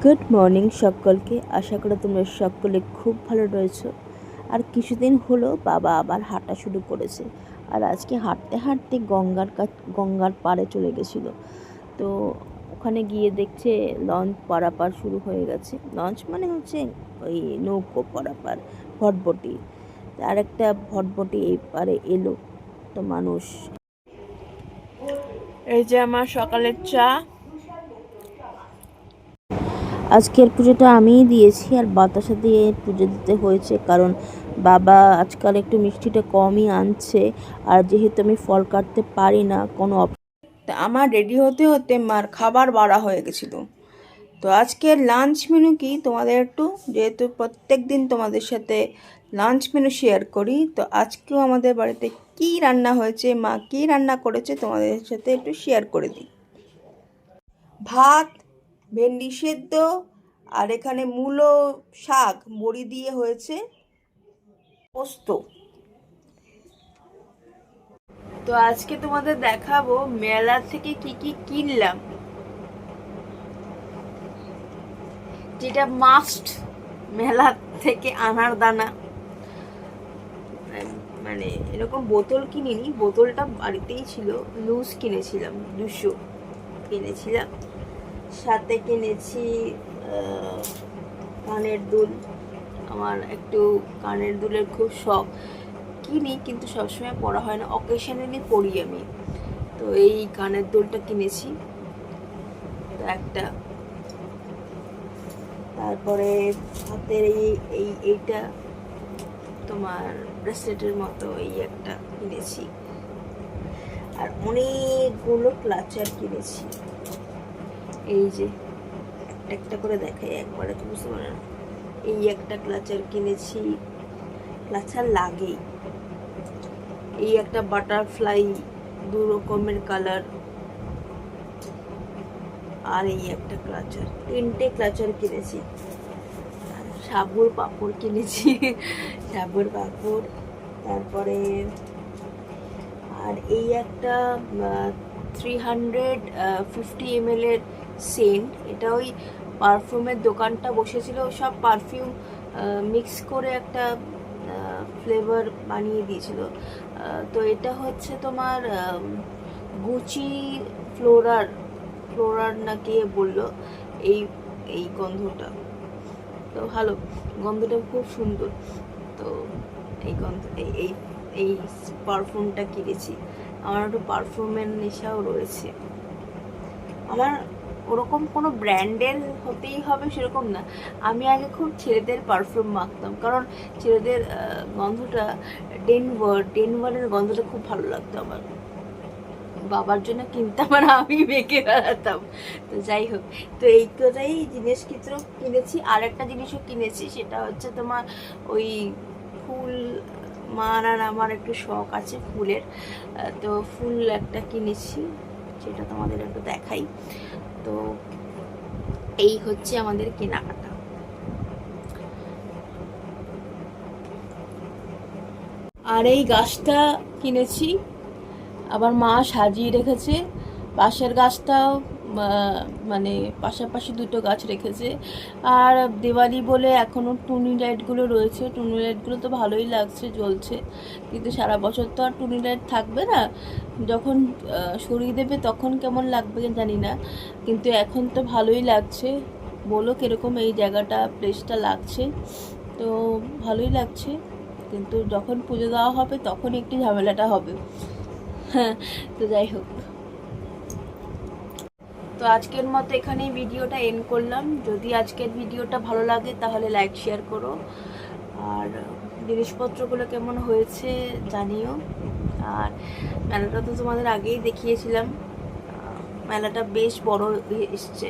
Good morning সকলকে। আশা করি তোমরা সকলে খুব ভালো রয়েছো। আর কিছুদিন হলো বাবা আবার হাঁটা শুরু করেছে। আর আজকে হাঁটতে হাঁটতে গঙ্গার পাড়ে চলে গেছিলো। তো ওখানে গিয়ে দেখছে লঞ্চ পারাপার শুরু হয়ে গেছে। লঞ্চ মানে হচ্ছে ওই নৌকো পারাপার, ভটভটি। আর একটা ভটভটি এই পারে এলো। তো মানুষ, এই যে আমার সকালের চা। আজকের পুজোটা আমিই দিয়েছি, আর বাতাসা দিয়ে পুজো দিতে হয়েছে, কারণ বাবা আজকাল একটু মিষ্টিটা কমই আনছে। আর যেহেতু আমি ফল কাটতে পারি না কোনো তা আমার রেডি হতে হতে মার খাবার বাড়া হয়ে গেছিলো। তো আজকের লাঞ্চ মেনু কি তোমাদের একটু, যেহেতু প্রত্যেক দিন তোমাদের সাথে লাঞ্চ মেনু শেয়ার করি, তো আজকেও আমাদের বাড়িতে কি রান্না হয়েছে, মা কি রান্না করেছে তোমাদের সাথে একটু শেয়ার করে দিই। ভাত, ভেন্ডি সেদ্ধ, আর এখানে মূলো শাক বড়ি দিয়ে হয়েছে, পোস্ত। তো আজকে তোমাদের দেখাবো মেলা থেকে কি কি কিনলাম, যেটা মাস্ট মেলা থেকে আনার দানা। মানে এরকম বোতল কিনিনি, বোতলটা বাড়িতেই ছিল, লুজ কিনেছিলাম 200 কিনেছিলাম। সাথে কিনেছি কানের দুল। আমার একটু কানের দুলের খুব শখ, কিনি কিন্তু সবসময় পরা হয় না, অকেশনালি পরি আমি। তো এই কানের দুলটা কিনেছি একটা। তারপরে হাতের এইটা তোমার ব্রেসলেটের মতো এই একটা কিনেছি। আর অনেকগুলো ক্লাচার কিনেছি। এই যে একটা করে দেখাই, একবারে তো বুঝতে পারে না। এই একটা ক্লাচার কিনেছি, ক্লাচার লাগেই। এই একটা বাটারফ্লাই, 2 রকমের কালার। আর এই একটা ক্লাচার, 3টে ক্লাচার কিনেছি। সাবুর পাপড় কিনেছি, সাবুর পাপড়। তারপরে আর এই একটা 350 ml এর সেন্ট। এটা ওই পারফিউমের দোকানটা বসেছিল, সব পারফিউম মিক্স করে একটা ফ্লেভার বানিয়ে দিয়েছিল। তো এটা হচ্ছে তোমার গুচি ফ্লোরার না কে বললো এই এই গন্ধটা। তো ভালো, গন্ধটা খুব সুন্দর। তো এই গন্ধ এই এই এই পারফিউমটা কিনেছি। আমার একটু পারফিউমের নেশাও রয়েছে। আমার ওরকম কোনো ব্র্যান্ডের হতেই হবে সেরকম না। আমি আগে খুব ছেলেদের পারফিউম মাখতাম, কারণ ছেলেদের গন্ধটা ডেনভারের গন্ধটা খুব ভালো লাগতো আমার। বাবার জন্য কিনতাম আর আমি মেখে বেড়াতাম। তো যাই হোক, তো এই কথাই জিনিসপত্র কিনেছি। আর একটা জিনিসও কিনেছি, সেটা হচ্ছে তোমার ওই ফুল। মার আর আমার একটু শখ আছে ফুলের, তো ফুল একটা কিনেছি, সেটা তোমাদের একটু দেখাই। তো এই হচ্ছে আমাদের কেনাকাটা। আর এই গাছটা কিনেছি, আবার মা সাজিয়ে রেখেছে। পাশের গাছটাও মানে পাশাপাশি 2টো গাছ রেখেছে। আর দিওয়ালি বলে এখনও টুনি লাইটগুলো রয়েছে, টুনি লাইটগুলো তো ভালোই লাগছে, জ্বলছে। কিন্তু সারা বছর তো আর টুনি লাইট থাকবে না, যখন সরিয়ে দেবে তখন কেমন লাগবে জানি না, কিন্তু এখন তো ভালোই লাগছে। বলো কীরকম এই জায়গাটা, প্লেসটা লাগছে? তো ভালোই লাগছে, কিন্তু যখন পুজো দেওয়া হবে তখন একটু ঝামেলাটা হবে। হ্যাঁ, তো যাই হোক, তো আজকের মতো এখানেই ভিডিওটা এন্ড করলাম। যদি আজকের ভিডিওটা ভালো লাগে তাহলে লাইক শেয়ার করো, আর জিনিসপত্রগুলো কেমন হয়েছে জানিও। আর মেলাটা তো তোমাদের আগেই দেখিয়েছিলাম, মেলাটা বেশ বড় এসছে।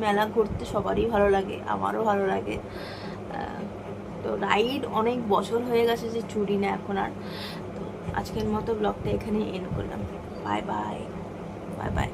মেলা ঘুরতে সবারই ভালো লাগে, আমারও ভালো লাগে। তো রাইড অনেক বছর হয়ে গেছে যে চুরি না এখন আর। তো আজকের মতো ব্লগটা এখানেই এন্ড করলাম। Bye bye, bye bye.